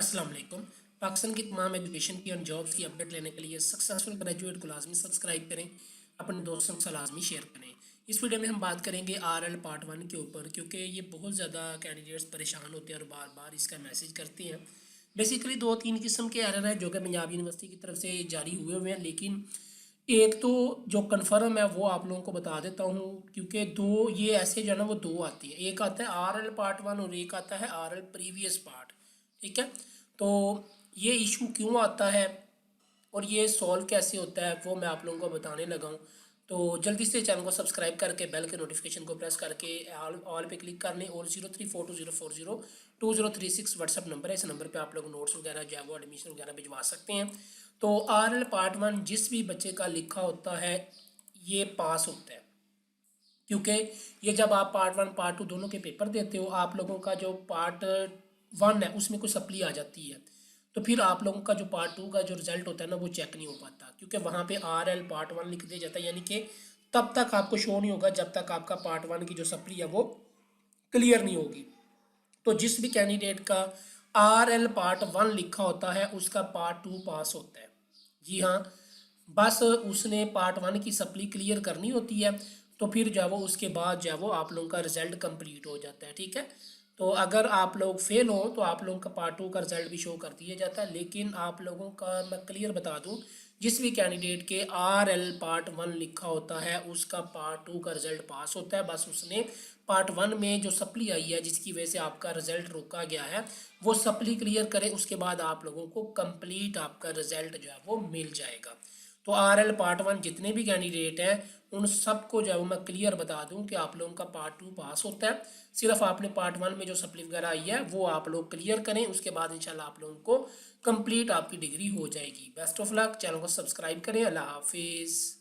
अस्सलाम वालेकुम। पाकिस्तान की तमाम एजुकेशन की और जॉब्स की अपडेट लेने के लिए सक्सेसफुल ग्रेजुएट को लाजमी सब्सक्राइब करें, अपने दोस्तों के साथ लाजमी शेयर करें। इस वीडियो में हम बात करेंगे आरएल पार्ट 1 के ऊपर, क्योंकि ये बहुत ज़्यादा कैंडिडेट्स परेशान होते हैं और बार बार इसका मैसेज करते हैं। बेसिकली दो तीन किस्म के एरर हैं जो कि पंजाब यूनिवर्सिटी की तरफ से जारी हुए हैं, लेकिन एक तो जो कन्फर्म है वो आप लोगों को बता देता हूँ, क्योंकि दो ये ऐसे जो है ना वो दो आती है। एक आता है आरएल पार्ट 1 और एक आता है आरएल प्रीवियस पार्ट। ठीक है, तो ये इशू क्यों आता है और ये सॉल्व कैसे होता है वो मैं आप लोगों को बताने लगा हूँ। तो जल्दी से चैनल को सब्सक्राइब करके बेल के नोटिफिकेशन को प्रेस करके ऑल पे क्लिक कर लें। और 0342040236 व्हाट्सअप नंबर है, इस नंबर पे आप लोग नोट्स वगैरह जो है वो एडमिशन वगैरह भिजवा सकते हैं। तो आरएल पार्ट 1 जिस भी बच्चे का लिखा होता है ये पास होता है, क्योंकि ये जब आप पार्ट 1 पार्ट 2 दोनों के पेपर देते हो, आप लोगों का जो पार्ट 1 है उसमें कोई सप्ली आ जाती है, तो फिर आप लोगों का जो पार्ट 2 का जो रिजल्ट होता है ना वो चेक नहीं हो पाता, क्योंकि वहाँ पे आरएल पार्ट 1 लिख दिया जाता है। यानी कि तब तक आपको शो नहीं होगा जब तक आपका पार्ट 1 की जो सप्ली है वो क्लियर नहीं होगी। तो जिस भी कैंडिडेट का आरएल पार्ट 1 लिखा होता है उसका पार्ट 2 पास होता है। जी हाँ, बस उसने पार्ट 1 की सप्ली क्लियर करनी होती है, तो फिर जो है वो उसके बाद जो है वो आप लोगों का रिजल्ट कंप्लीट हो जाता है। ठीक है, तो अगर आप लोग फेल हो तो आप लोगों का पार्ट 2 का रिजल्ट भी शो कर दिया जाता है। लेकिन आप लोगों का मैं क्लियर बता दूं, जिस भी कैंडिडेट के आरएल पार्ट 1 लिखा होता है उसका पार्ट 2 का रिजल्ट पास होता है। बस उसने पार्ट 1 में जो सप्ली आई है जिसकी वजह से आपका रिजल्ट रोका गया है वो सप्ली क्लियर करें, उसके बाद आप लोगों को कंप्लीट आपका रिजल्ट जो है वो मिल जाएगा। तो आरएल पार्ट 1 जितने भी कैंडिडेट हैं उन सबको जो है वो मैं क्लियर बता दूं कि आप लोगों का पार्ट 2 पास होता है। सिर्फ आपने पार्ट 1 में जो सप्ली वगैरह आई है वो आप लोग क्लियर करें, उसके बाद इंशाल्लाह आप लोगों को कंप्लीट आपकी डिग्री हो जाएगी। बेस्ट ऑफ लक, चैनल को सब्सक्राइब करें। अल्लाह हाफिज़।